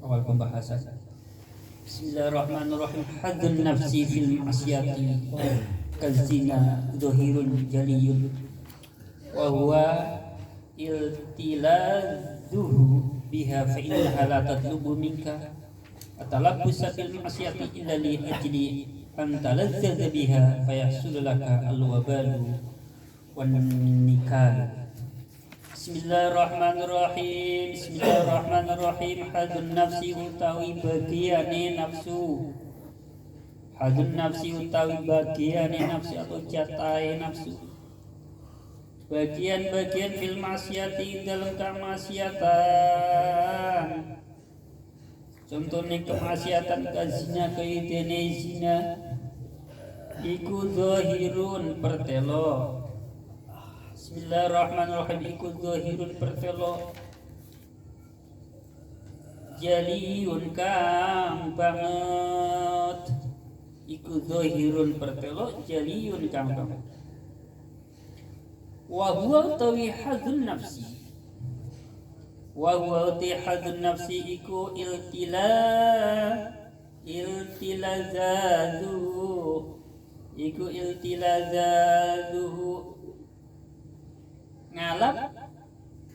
Awal pembahasan. Bismillahirrahmanirrahim. Hadzun nafsi fil ma'siyati kazina dhahirun jaliyun wa huwa iltilazuhu biha fa innaha la tatlubu minka atalabbusa fil ma'siyati illa li ajli an talazzaza biha fa yahsul laka al-wabalu wan nikal. Bismillahirrahmanirrahim. Bismillahirrahmanirrahim. Hadzun nafsi utawi bagiane nafsu. Hadzun nafsi utawi bagiane nafsu atau jatahe nafsu. Bagian-bagian fil maksiati dalam kemaksiatan. Contohnya kemaksiatan kazina kaidene zina. Iku zahirun pertelo. Bismillahirrahmanirrahim. Iku zahirun pertelo jaliyun kang banget. Iku zahirun pertelo jaliyun kang banget. Wa huwa tawi hadzun nafsi. Wa huwa tawi hadzun nafsi iku iltilazazuhu. Iku iltilazazuhu ngalap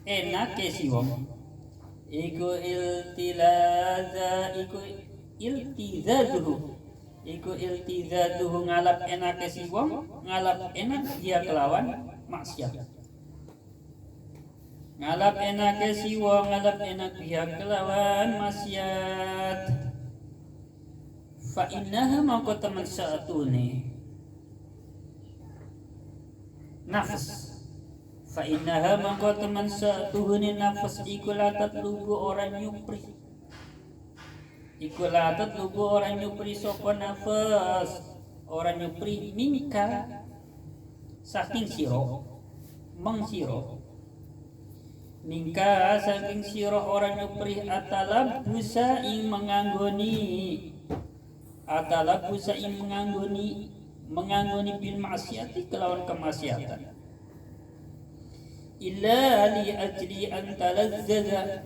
enak si wong. Iku iltizazuhu. Iku iltizazuhu ngalap enak si wong, ngalap enak dia kelawan maksiat. Ngalap enak si wong, ngalap enak dia kelawan maksiat. Fa innaha maqo teman saatune nafs. Fa innaha maqo teman saatuhune nafs iku latat lugu orang nyupri. Iku latat lugu orang nyupri sapa nafs. Orang nyupri mimika saking siro mengsiro. Mingka saking siro orang nyupri atalab busa ing menganggoni. Atalab busa ing menganggoni bil maksiati kelawan kemaksiatan. Illa li ajli an talazzaza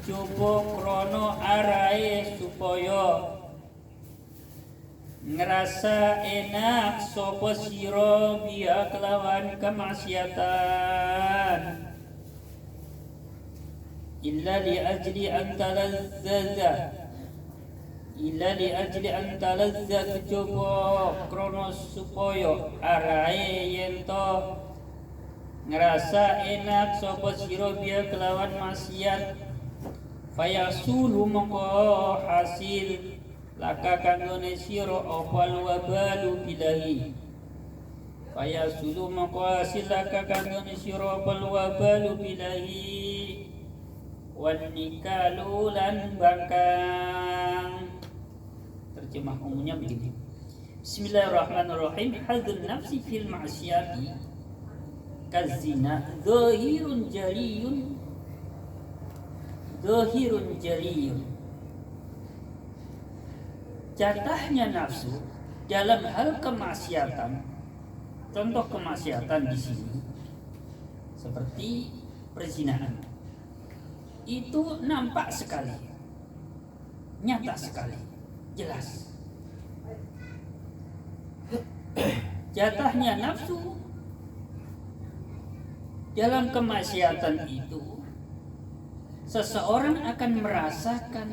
coba krono arae supaya ngerasa enak sapa sira biya kelawan kemaksiatan. Illa li ajli an talazza coba krono supaya arae yento ngerasa enak sapa sira biya kelawan maksiat. Fayasulu mongko hasil laka kanggone sira opal wabalu bilahi. Fayasulu mongko hasil laka kanggone sira opal wabalu bilahi. Wan nikalu lan bangkang. Terjemah umumnya begini. Bismillahirrahmanirrahim. Hadzun nafsi fil ma'siyati kazina zahirun jaliyun. Jatahnya nafsu dalam hal kemaksiatan. Contoh kemaksiatan di sini seperti perzinahan. Itu nampak sekali, nyata sekali, jelas. Jatahnya nafsu dalam kemaksiatan itu, seseorang akan merasakan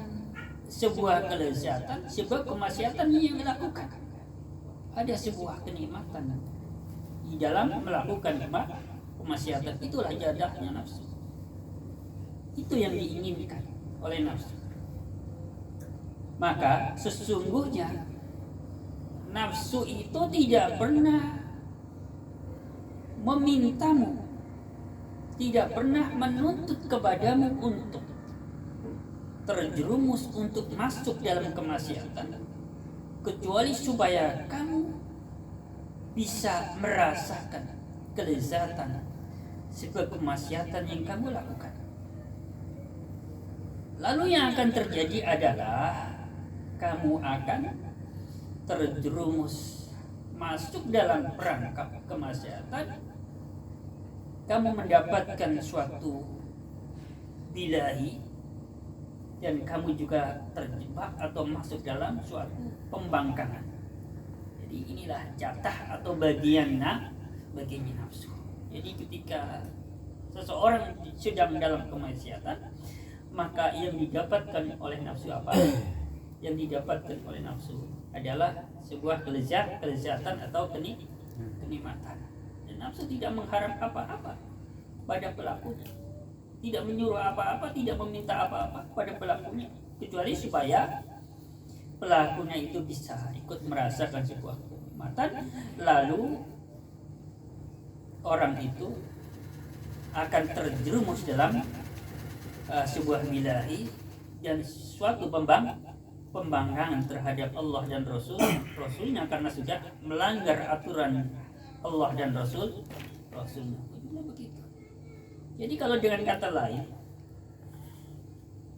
sebuah kelezatan, sebuah kemaksiatan yang dilakukan. Ada sebuah kenikmatan di dalam melakukan kemaksiatan. Itulah jatahnya nafsu. Itu yang diinginkan oleh nafsu. Maka sesungguhnya nafsu itu tidak pernah memintamu, tidak pernah menuntut kepadamu untuk terjerumus untuk masuk dalam kemaksiatan, kecuali supaya kamu bisa merasakan kelezatan sebuah kemaksiatan yang kamu lakukan. Lalu yang akan terjadi adalah kamu akan terjerumus masuk dalam perangkap kemaksiatan. Kamu mendapatkan suatu bilahi, dan kamu juga terjebak atau masuk dalam suatu pembangkangan. Jadi inilah jatah atau bagiannya nafsu. Jadi ketika seseorang sedang dalam kemaksiatan, maka yang didapatkan oleh nafsu apa? Yang didapatkan oleh nafsu adalah sebuah kelezatan atau kenikmatan. Dan nafsu tidak mengharap apa-apa pada pelakunya, tidak menyuruh apa-apa, tidak meminta apa-apa pada pelakunya, kecuali supaya pelakunya itu bisa ikut merasakan sebuah kenikmatan, lalu orang itu akan terjerumus dalam sebuah bilahi dan suatu pembangkangan terhadap Allah dan Rasulnya, karena sudah melanggar aturan Allah dan Rasulnya. Begitu. Jadi kalau dengan kata lain,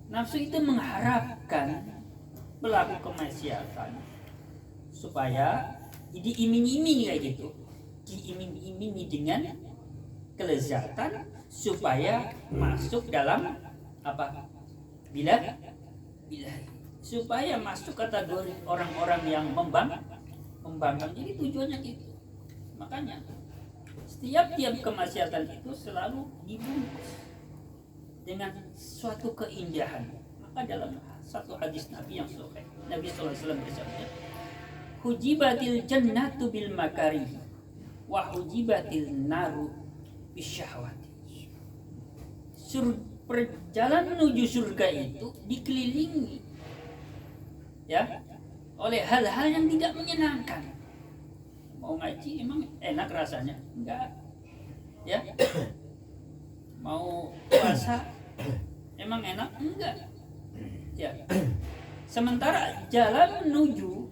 nafsu itu mengharapkan pelaku kemaksiatan supaya diiming-imingi kayak gitu, diiming-imingi dengan kelezatan supaya masuk dalam apa? Bilahi, supaya masuk kategori orang-orang yang membangkang. Jadi tujuannya gitu. Makanya setiap kemaksiatan itu selalu dibungkus dengan suatu keindahan. Maka dalam satu hadis Nabi yang sahih, Nabi SAW bersabda, "Hujibatil jannatu bil makarih wa hujibatil naru bisyahwati." Perjalanan menuju surga itu dikelilingi ya oleh hal-hal yang tidak menyenangkan. Mau ngaji emang enak rasanya? Enggak. Ya. Mau puasa emang enak? Enggak. Ya. Sementara jalan menuju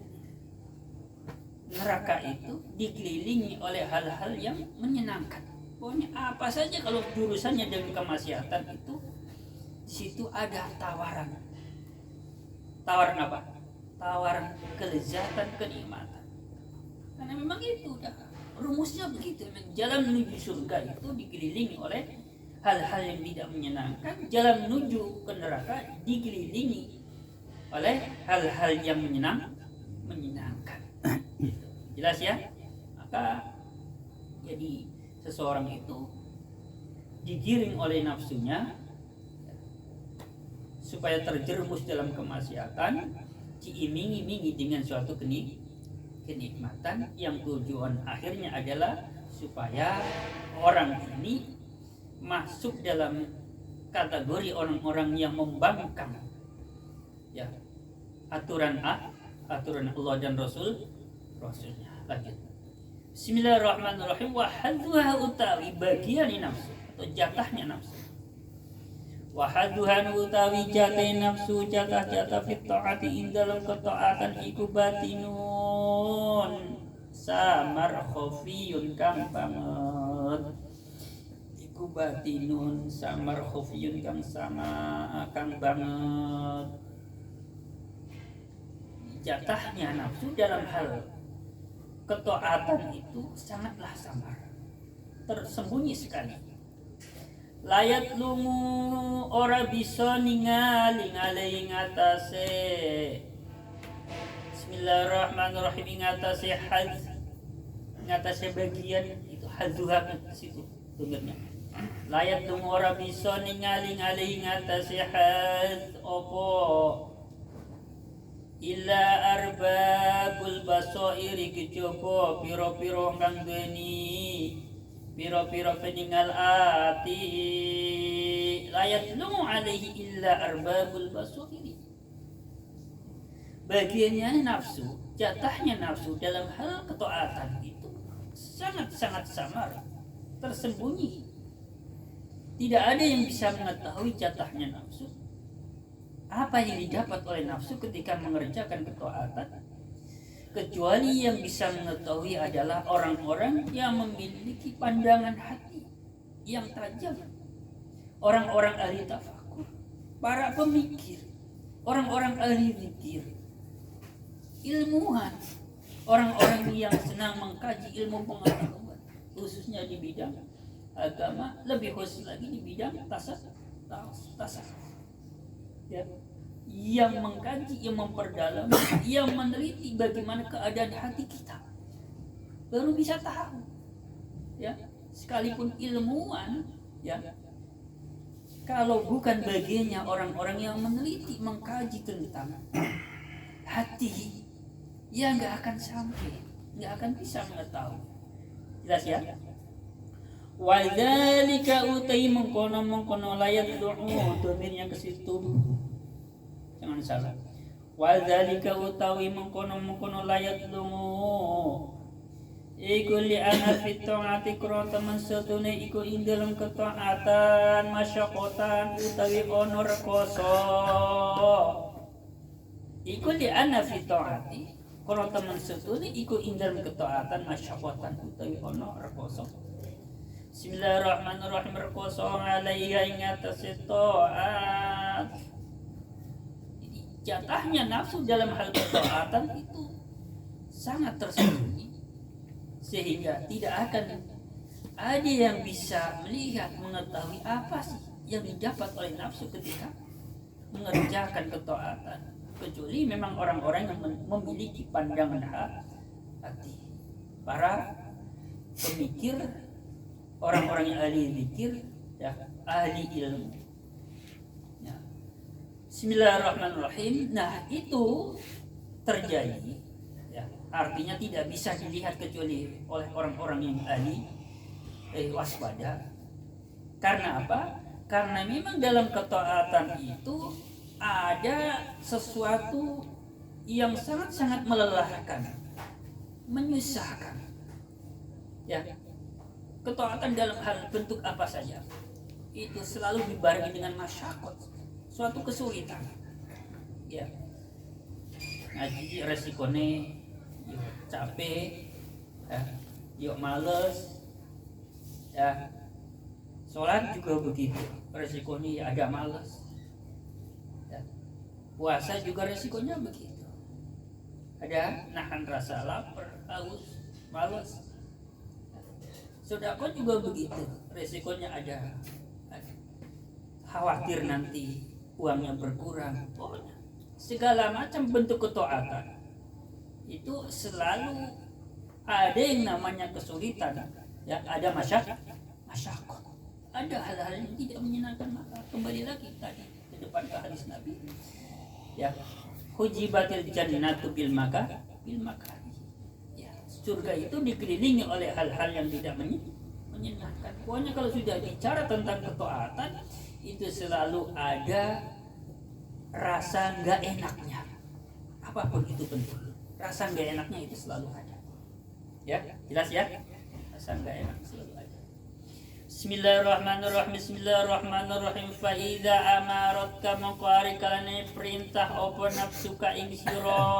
neraka itu dikelilingi oleh hal-hal yang menyenangkan. Pokoknya apa saja kalau jurusannya dengan kemaksiatan itu, di situ ada tawaran. Tawaran apa? Tawaran kelezatan, kenikmatan. Karena memang itu udah rumusnya begitu. Jalan menuju surga itu dikelilingi oleh hal-hal yang tidak menyenangkan. Jalan menuju ke neraka dikelilingi oleh hal-hal yang menyenangkan. Jelas ya? Maka jadi seseorang itu digiring oleh nafsunya supaya terjerumus dalam kemaksiatan, diiming-imingi dengan suatu kenikmatan yang tujuan akhirnya adalah supaya orang ini masuk dalam kategori orang-orang yang membangkang ya aturan Allah dan Rasulnya. Lanjut. Bismillahirrahmanirrahim. Wa hadduha utawi bagian nafsu atau jatahnya nafsu. Wa hadduha utawi jatah nafsu, jatah fit taati indal ketaatan iku batinun samar khafiyun kang banget. Iku batinun samar khafiyun kang banget. Jatahnya nafsu dalam hal ketaatan itu sangatlah samar, tersembunyi sekali. Layat lungu ora bisa ningali ngatase. Bismillahirrahmanirrahim. Ngatase bagian itu hadzuha ke situ dengarnya. Layat lungu ora bisa ningali ngatase opo illa arbabul basairi kejaba pira-pira kang duweni pira-pira peningal ati. Layat lu alaihi illa arbabul basairi. Bagiannya nafsu, jatahnya nafsu dalam hal ketaatan itu sangat-sangat samar, tersembunyi. Tidak ada yang bisa mengetahui jatahnya nafsu, apa yang didapat oleh nafsu ketika mengerjakan ketaatan, kecuali yang bisa mengetahui adalah orang-orang yang memiliki pandangan hati yang tajam, orang-orang ahli tafakur, para pemikir, orang-orang ahli zikir, ilmuwan, orang-orang yang senang mengkaji ilmu pengetahuan, khususnya di bidang agama, lebih khusus lagi di bidang tasawuf. Ya. Yang mengkaji, yang memperdalam, yang meneliti bagaimana keadaan hati kita, baru bisa tahu. Ya, sekalipun ilmuwan, ya, kalau bukan bagiannya orang-orang yang meneliti, mengkaji tentang hati, ya nggak akan sampai, nggak akan bisa mengetahui. Jelas ya? Wa dzalika utai mengkono layat du'u, domirnya ke situ. Jangan salah. Wa dzalika utawi mengkono layat du'u. Iku li ana fit ta'ati krotemen setune iku ing dalem ketaatan masyakotan utawi ono rekoso. Iku li ana fit ta'ati krotemen setune iku ing dalem ketaatan masyakotan utawi ono rekoso. Bismillahirrahmanirrahim. Rekoso alaiha ing atase ta'at. Jatahnya nafsu dalam hal ketaatan itu sangat tersembunyi, sehingga tidak akan ada yang bisa melihat, mengetahui apa sih yang didapat oleh nafsu ketika mengerjakan ketaatan, kecuali memang orang-orang yang memiliki pandangan hati, para pemikir, orang-orang yang ahli zikir, ya, ahli ilmu. Ya. Bismillahirrahmanirrahim. Nah, itu terjadi. Artinya tidak bisa dilihat kecuali oleh orang-orang yang ahli waspada. Karena apa? Karena memang dalam ketaatan itu ada sesuatu yang sangat-sangat melelahkan, menyusahkan. Ya, ketaatan dalam hal bentuk apa saja itu selalu dibarengi dengan masyarakat, suatu kesulitan. Ya, ngaji resikonya yuk capek, ya, yuk males, ya, sholat juga begitu, resikonya ya ada males, ya, puasa juga resikonya begitu, ada nahan rasa lapar, haus, males, sedekah juga begitu, resikonya ada khawatir nanti uangnya berkurang, pokoknya segala macam bentuk ketaatan itu selalu ada yang namanya kesulitan, ya, ada masyarakat, ada hal-hal yang tidak menyenangkan. Maka kembali lagi tadi ke depan ke hadis Nabi, ya, hujibatil jannatu bil makari, ya, surga itu dikelilingi oleh hal-hal yang tidak menyenangkan. Pokoknya kalau sudah bicara tentang ketaatan itu selalu ada rasa nggak enaknya, apapun itu bentuknya. Rasa nggak enaknya itu selalu ada, ya, jelas ya, rasa nggak enak selalu ada. Bismillahirrahmanirrahim. Fa idza amaratka maqari kalane perintah opo nafsuka ing sira.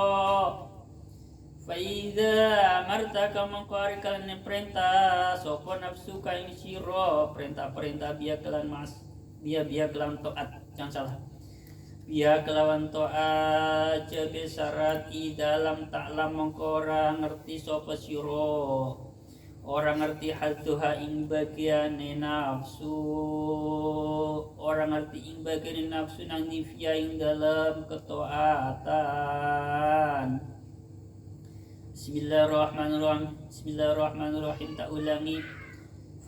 Fa idza amartaka maqari kalane perintah sopo nafsuka ing sira, perintah biya kelan taat, jangan salah. Ya kelawan to'a jabe syarat i dalam ta'lam mongko ora ngerti sapa sira, ora ngerti hadduha ing bagiane nafsu, ora ngerti ing bagiane nafsu nang nifya ing dalam ketaatan. Bismillahirrahmanirrahim. Tak ulangi.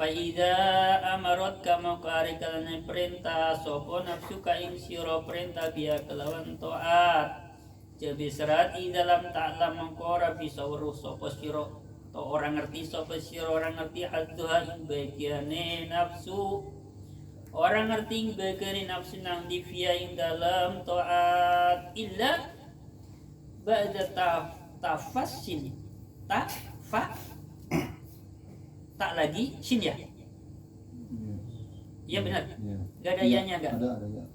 Faida amarot kamu karikalan perintah sopo nafsu kain siro perintah biar kelawan toat jabi serati dalam taklam mengkora bisa uruh sopo siro to orang ngerti sopo siro, orang ngerti hadduha ing bagiane nafsu, orang ngerti ing bagiane nafsu nang divya ing dalam toat illa ba'da tafassil tak lagi sin ya? Iya benar. Gak ada ianya enggak? Ada ya.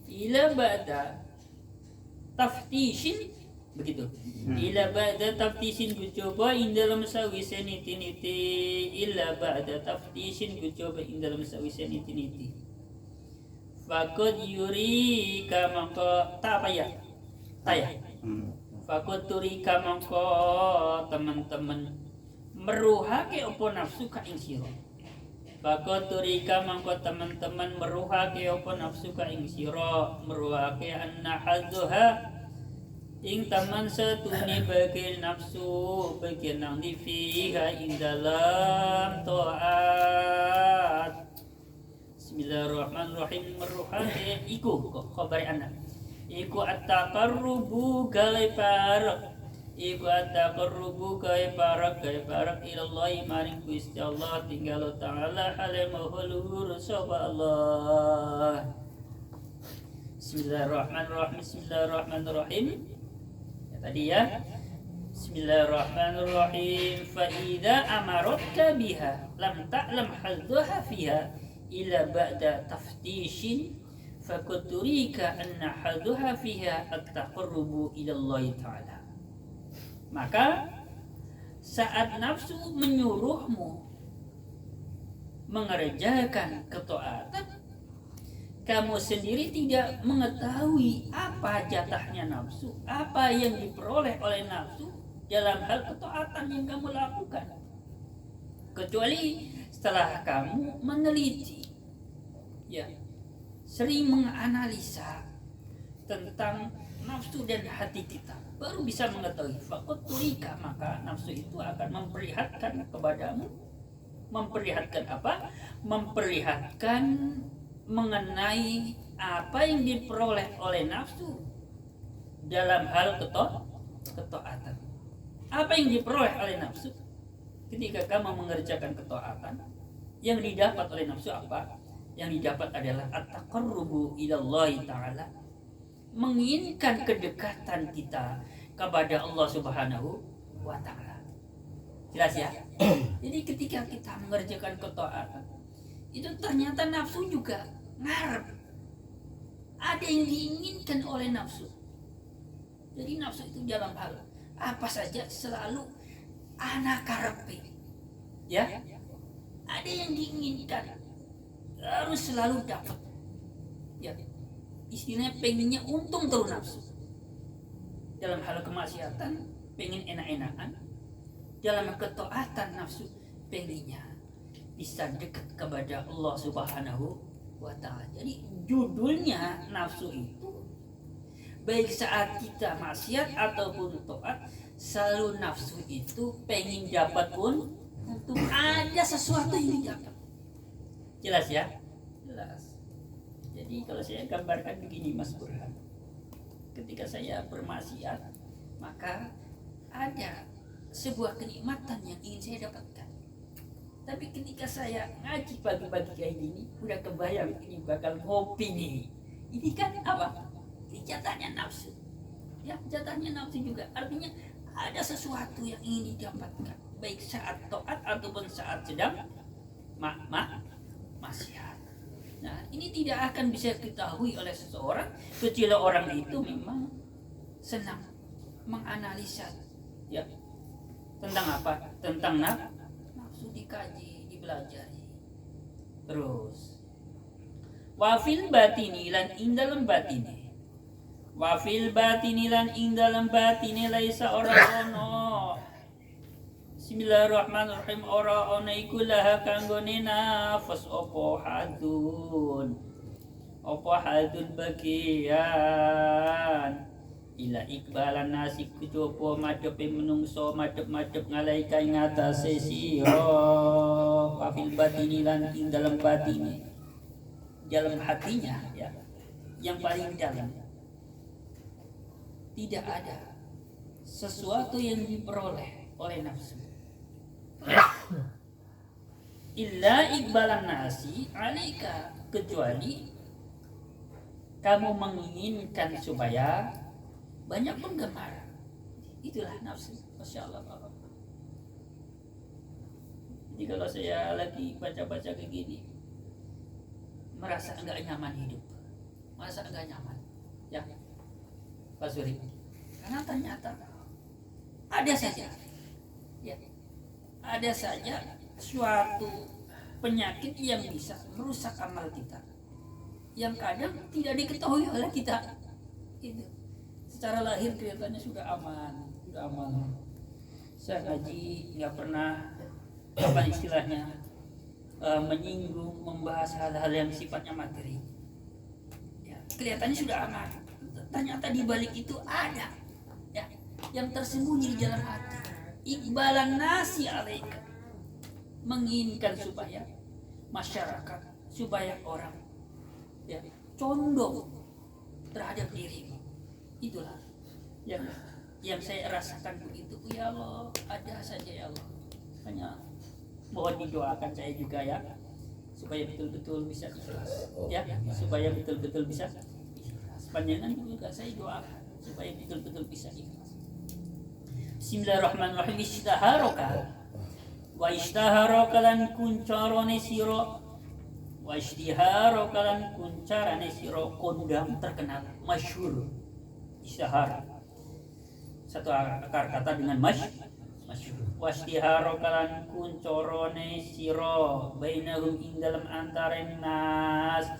Ila ba'da taftishin begitu. Ila ba'da taftishin kucoba ing dalam sawise niti-niti. Ila ba'da taftishin kucoba ing dalam sawise niti-niti. Fakod yuri kamangko tak apa ya? Taya. Fakod turi kamangko teman-teman meruhake opo nafsu ka ing sira. Fakoturika mangko teman-teman meruhake apa nafsu ka ing sira, meruhake anna hadzuha ing taman setuni bagi nafsu bagian nang fiha ing dalam taat. Bismillahirrahmanirrahim. Meruhake iku khabar anak iku at-taqarrubu gaibar iku at-taqarrubu gaibar ilallahi maring Gusti Allah tinggal ta'ala hale mahulur sapa Allah. Bismillahirrahmanirrahim. Tadi ya, Bismillahirrahmanirrahim. Fa idza amaratka biha lam ta'lam haddaha fiha illa ba'da taftishin fakuturika anna haddaha fiha at-taqarrubu ila Allah ta'ala. Maka saat nafsu menyuruhmu mengerjakan ketaatan, kamu sendiri tidak mengetahui apa jatahnya nafsu, apa yang diperoleh oleh nafsu dalam hal ketaatan yang kamu lakukan. Kecuali setelah kamu meneliti, ya, sering menganalisa tentang nafsu dan hati kita, baru bisa mengetahui. Fakuturika, maka nafsu itu akan memperlihatkan kepadamu, memperlihatkan apa? Memperlihatkan mengenai apa yang diperoleh oleh nafsu dalam hal ketaatan. Apa yang diperoleh oleh nafsu ketika kamu mengerjakan ketaatan? Yang didapat oleh nafsu apa? Yang didapat adalah at-taqarrubu ilallahi ta'ala, menginginkan kedekatan kita kepada Allah Subhanahu wa ta'ala. Jelas ya? Jadi ketika kita mengerjakan ketaatan, itu ternyata nafsu juga ngarep. Ada yang diinginkan oleh nafsu. Jadi nafsu itu dalam hal apa saja selalu anak karepe. Ya? Ada yang diinginkan, harus selalu dapat. Ya. Istilahnya pengennya untung terus nafsu. Dalam hal kemaksiatan pengen enak-enakan. Dalam ketaatan nafsu pengennya bisa dekat kepada Allah Subhanahu wa ta'ala. Jadi judulnya nafsu itu, baik saat kita maksiat ataupun taat, selalu nafsu itu pengen dapat untuk ada sesuatu yang didapat. Jelas ya? Jelas. Jadi kalau saya gambarkan begini Mas Burhan, ketika saya bermaksiat, maka ada sebuah kenikmatan yang ingin saya dapatkan. Tapi ketika saya ngaji pagi-pagi kayak gini, udah kebayang ini bakal ngopi nih. Ini kan apa? Ini jatahnya nafsu. Ya, jatahnya nafsu juga. Artinya ada sesuatu yang ingin didapatkan, baik saat taat ataupun saat sedang maksiat. Nah, ini tidak akan bisa diketahui oleh seseorang kecuali orang itu memang senang menganalisa, ya, tentang apa? Tentang nafsu, dikaji, dipelajari. Terus wafil batini lan ing dalam batini, wafil batini lan ing dalam batini laisa ora ono. Bismillahirrahmanirrahim. Ora ono iku laha kanggone nafas opo hadun bagian ila ikbalan nasik kucopo madepe menungso madep ngalai kae ngatasé sira. Wafil batini lan ing dalam batini, dalam hatinya, ya, yang paling dalam, tidak ada sesuatu yang diperoleh oleh nafsu illa ikbalan nasi alaika, kecuali kamu menginginkan supaya banyak penggemar. Itulah nafsu. Masya Allah. Jadi kalau saya lagi baca-baca kayak gini, merasa enggak nyaman hidup, merasa enggak nyaman, ya Pak Suri, karena ternyata ada saja, ya, ada saja suatu penyakit yang bisa merusak amal kita, yang kadang tidak diketahui oleh kita. Gitu. Secara lahir kelihatannya sudah aman. Saya ngaji nggak pernah, apa istilahnya, menyinggung, membahas hal-hal yang sifatnya materi. Ya, kelihatannya sudah aman, ternyata di balik itu ada ya, yang tersembunyi di dalam hati. Iqbalan nasi alaika, menginginkan supaya masyarakat, supaya orang ya condong terhadap dirimu. Itulah yang saya rasakan begitu. Ya Allah, ada saja ya Allah. Hanya mohon didoakan saya juga ya, supaya betul-betul bisa ikhlas ya, supaya betul-betul bisa ikhlas. Panjangan juga saya doakan supaya betul-betul bisa ikhlas. Bismillahirrahmanirrahim. Ishtaharaka lan kuncarane sira, wa ishtiharaka lan kuncarane sira, kondang terkenal, masyhur. Ishtihar satu akar kata dengan masyhur. Wa ishtiharaka lan kuncarane sira, bainahum ing dalam antaren nas,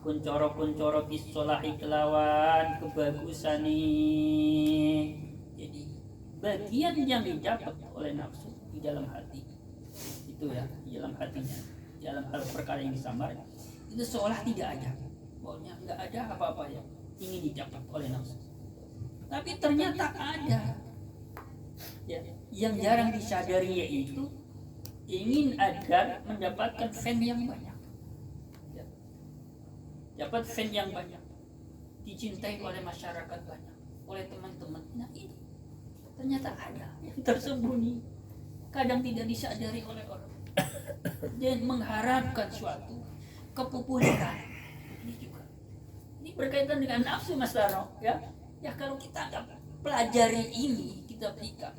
kuncoro-kuncoro bisolahi kelawan kebagusane. Jadi bagian yang didapat oleh nafsu di dalam hati itu ya, di dalam hatinya, di dalam hal perkara yang disamar itu seolah tidak ada, pokoknya nggak ada apa-apa yang ingin didapat oleh nafsu, tapi ternyata ada ya, yang jarang disadari, yaitu ingin agar mendapatkan fan yang banyak ya. Dapat fan yang banyak, dicintai oleh masyarakat banyak, oleh teman-teman. Nah ini ternyata ada yang tersembunyi, kadang tidak disadari oleh orang, dan mengharapkan suatu kepopuleran. Ini juga, ini berkaitan dengan nafsu, Mas Taro ya. Ya kalau kita nggak pelajari ini, kita berikan,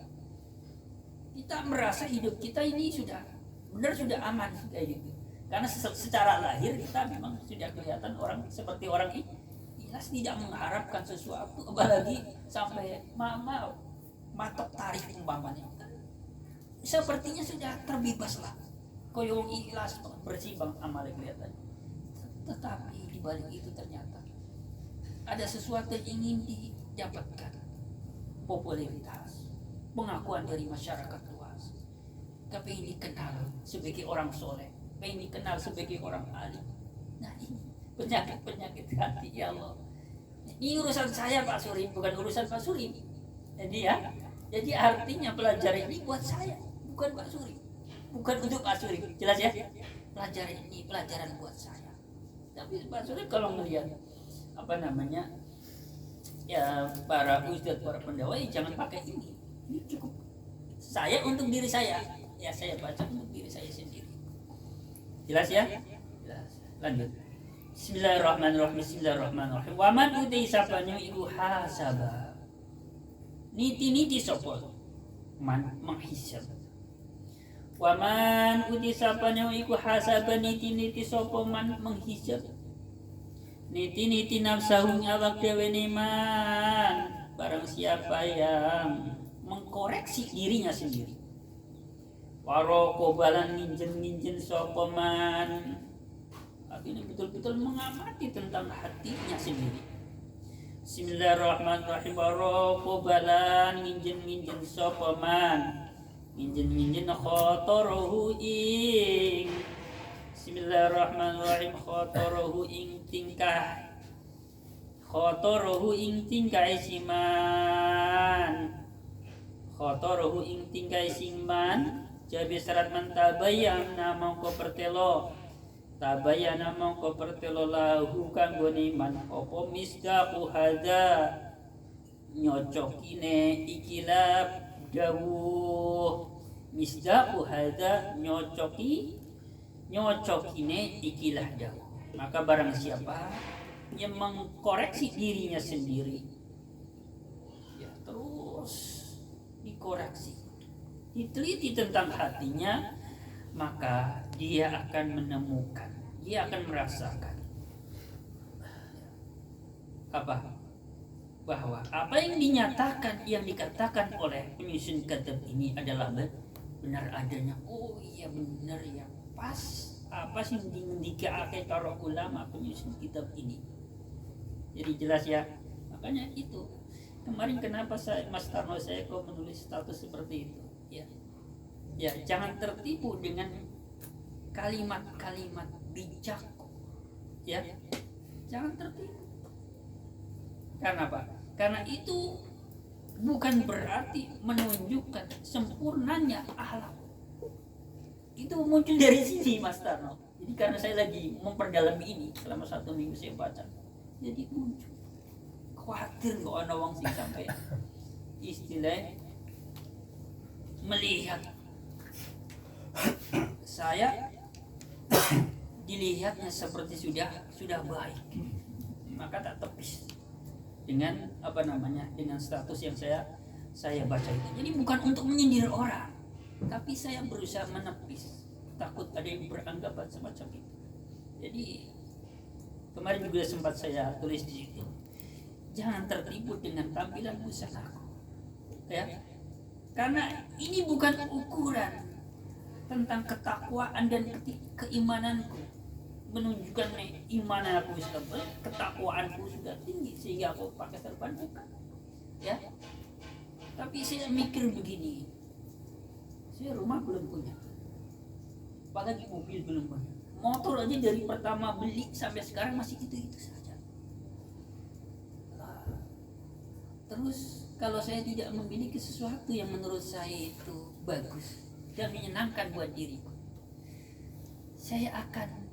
kita merasa hidup kita ini sudah benar, sudah aman kayak gitu. Karena secara lahir kita memang sudah kelihatan orang seperti orang ikhlas, tidak mengharapkan sesuatu, apalagi sampai matok tarik umpamanya, sepertinya sudah terbebas lah, koyong ikhlas bersih bang amal kelihatan. Tetapi di balik itu ternyata ada sesuatu yang ingin didapatkan, popularitas, pengakuan dari masyarakat luas, pengen dikenal sebagai orang soleh, pengen dikenal sebagai orang alim. Nah ini penyakit hati ya Allah. Ini urusan saya Pak Suri, bukan urusan Pak Suri. Jadi artinya pelajaran ini buat saya, bukan Pak Suri, bukan untuk Pak Suri. Jelas ya? Pelajaran ini pelajaran buat saya. Tapi Pak Suri kalau melihat ya para ustadz, para pendakwa, jangan pakai ini. Ini cukup saya untuk diri saya. Ya saya baca untuk diri saya sendiri. Jelas ya? Jelas. Lanjut. Bismillahirrahmanirrahim. Bismillahirrahmanirrahim. Wa man utai sapanya iku hasaba. Niti sapa man menghisab. Wa man utai sapanya iku hasaba, niti sapa man menghisab. Niti nafsahu awak dewe man, barang siapa yang mengkoreksi dirinya sendiri. Warokobalan nginjen sapa man, artinya betul-betul mengamati tentang hatinya sendiri. Bismillahirrahmanirrahim. Warokobalan nginjen sapa man, nginjen khotoruhu ing. Bismillahirrahmanirrahim. Khotoruhu ing tingkah, khotoruhu ing tingkah siman, khotoruhu ing tingkah siman. Jabi serat mentabayana mongko pertelo, tabayana mongko pertelo lahu kanggo niman opo misdaku hada, nyocokine ikilab dawuh. Misdaku hada, nyocokine ikilah dawuh. Maka barang siapa yang mengkoreksi dirinya sendiri, ya terus dikoreksi, diteliti tentang hatinya, maka dia akan menemukan, dia akan merasakan bahwa apa yang dinyatakan, yang dikatakan oleh penyusun kitab ini adalah benar adanya. Oh iya benar ya, pas apa sih dikatakan para ulama penyusun kitab ini. Jadi jelas ya. Makanya itu kemarin kenapa Mas Tarno saya kok menulis status seperti itu. Ya, jangan tertipu dengan kalimat-kalimat bijak, ya, jangan tertipu. Karena apa? Karena itu bukan berarti menunjukkan sempurnanya akhlak. Itu muncul dari sini, Mas Tarno. Jadi karena saya lagi memperdalami ini selama 1 minggu saya baca, jadi muncul khawatir kok ana wong sing sampai istilah melihat saya dilihatnya seperti sudah baik, maka tak tepis dengan dengan status yang saya baca itu. Jadi bukan untuk menyindir orang, tapi saya berusaha menepis, takut ada yang beranggapan semacam itu. Jadi kemarin juga sempat saya tulis di situ, jangan tertipu dengan tampilan busanaku, ya, karena ini bukan ukuran tentang ketakwaan dan keimananku. Menunjukkan iman aku sudah, ketakwaanku sudah tinggi sehingga aku pakai serban, bukan, ya. Tapi saya mikir begini, saya rumah belum punya, apalagi mobil belum punya, motor aja dari pertama beli sampai sekarang masih itu saja. Terus kalau saya tidak memiliki sesuatu yang menurut saya itu bagus dan menyenangkan buat diriku, saya akan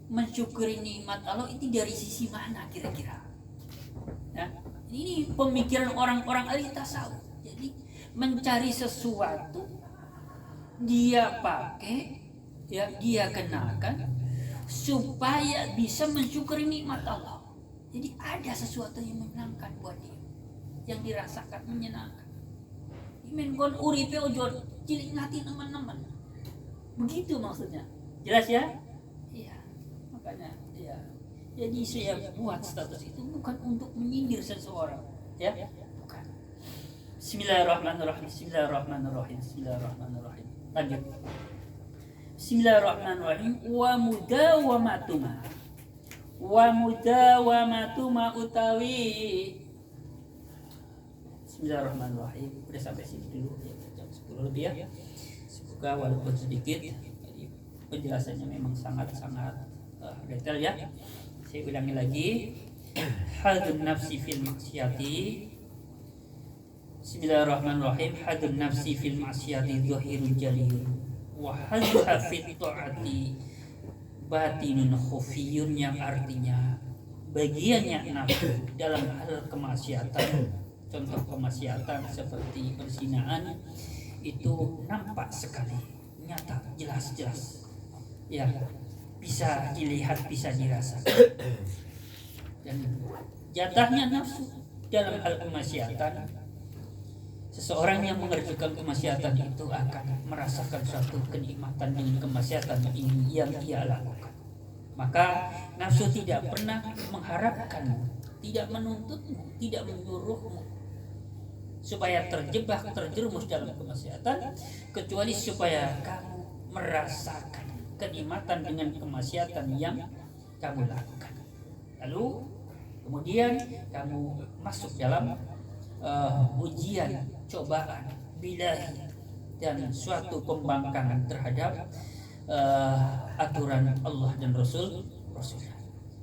mensyukuri nikmat Allah itu dari sisi mana kira-kira? Nah, ini pemikiran orang-orang ahli tasawuf. Jadi mencari sesuatu dia pakai, ya, dia kenakan supaya bisa mensyukuri nikmat Allah. Jadi ada sesuatu yang menyenangkan buat dia, yang dirasakan menyenangkan. Imen kon uripe ojo cilik ngati teman-teman. Begitu maksudnya. Jelas ya? Iya. Makanya ya. Jadi saya buat status itu bukan untuk menyindir seseorang, ya. Bukan. Bismillahirrahmanirrahim. Bismillahirrahmanirrahim. Bismillahirrahmanirrahim. Lanjut. Bismillahirrahmanirrahim. Wa mudawamatuma utawi. Bismillahirrahmanirrahim. Udah sampai sini dulu ya, jam 10 lebih ya. Semoga walaupun sedikit, jadi penjelasannya memang sangat-sangat detail ya. Saya ulangi lagi. Hadun nafsi fil maksiati. Bismillahirrahmanirrahim. Hadun nafsi fil maksiati zahirul jalil. Wa hadha fit ta'ati batinun khufiyun, yang artinya bagiannya nafsu dalam hal kemaksiatan. Contoh kemaksiatan seperti perzinaan itu nampak sekali, nyata, jelas-jelas, ya, bisa dilihat, bisa dirasakan. Dan jatahnya nafsu dalam hal kemaksiatan, seseorang yang mengerjakan kemaksiatan itu akan merasakan suatu kenikmatan dengan kemaksiatan ini yang dia lakukan. Maka nafsu tidak pernah mengharapkanmu, tidak menuntutmu, tidak menyuruhmu supaya terjerumus dalam kemaksiatan, kecuali supaya kamu merasakan kenikmatan dengan kemaksiatan yang kamu lakukan. Lalu kemudian kamu masuk dalam ujian, cobaan, bilahi, dan suatu pembangkangan terhadap aturan Allah dan Rasulnya.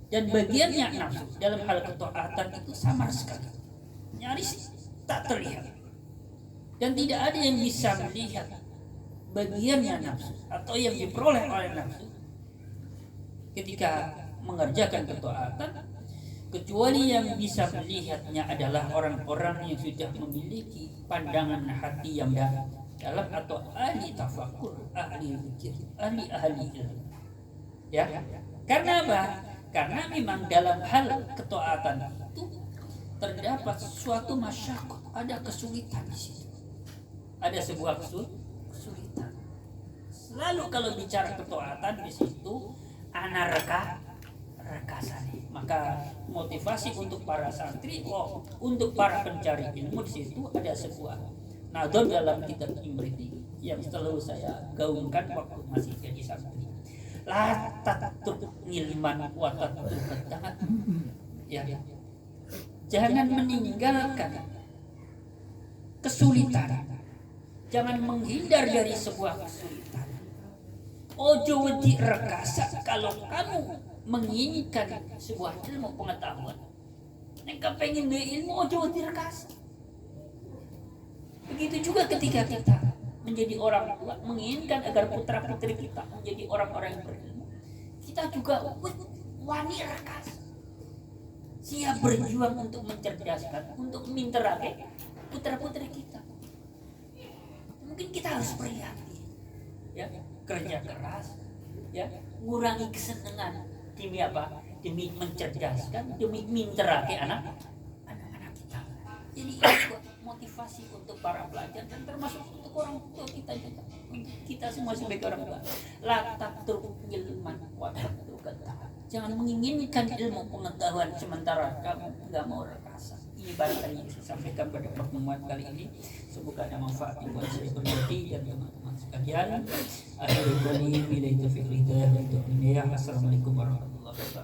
Dan bagiannya nafsu dalam hal ketaatan itu samar sekali, nyaris tak terlihat, dan tidak ada yang bisa melihat bagiannya nafsu atau yang diperoleh oleh nafsu ketika mengerjakan ketaatan, kecuali yang bisa melihatnya adalah orang-orang yang sudah memiliki pandangan hati yang dalam, atau ahli tafakur, ahli zikir, ahli ilmu. Ya, karena apa? Karena memang dalam hal ketaatan itu terdapat suatu masyarakat, ada kesulitan di situ, ada sebuah kesulitan. Selalu kalau bicara ketaatan di situ rekasane. Maka motivasi untuk para santri, untuk para pencari ilmu di situ ada sebuah nador dalam kitab Imriti yang selalu saya gaungkan waktu masih jadi santri. La tatruk ilman wa tatruk taat. Ya. Jangan meninggalkan kesulitan. Jangan menghindar dari sebuah kesulitan. Ojo wedi rekasa kalau kamu menginginkan sebuah ilmu pengetahuan. Nek pengen ilmu ojo wedi rekasa. Begitu juga ketika kita menjadi orang tua menginginkan agar putra putri kita menjadi orang-orang yang berilmu, kita juga wani rekasa. Siap berjuang untuk mencerdaskan, untuk minterake putra putri kita. Mungkin kita harus prihatin, ya, kerja keras, ya, ngurangi kesenangan demi apa? Demi mencerdaskan, demi minterake anak-anak kita. Jadi itu motivasi untuk para pelajar dan termasuk untuk orang tua kita juga, untuk kita semua sebagai orang tua. La taqtul ilman wa taqtul kata. Jangan menginginkan ilmu pengetahuan sementara kamu nggak mau rekasa. Ini barangkali yang saya sampaikan pada pertemuan kali ini. Semoga ada manfaat buat saya pribadi dan teman-teman sekalian. Akhirul kalim, billahi taufiq wal hidayah. Assalamualaikum warahmatullahi wabarakatuh.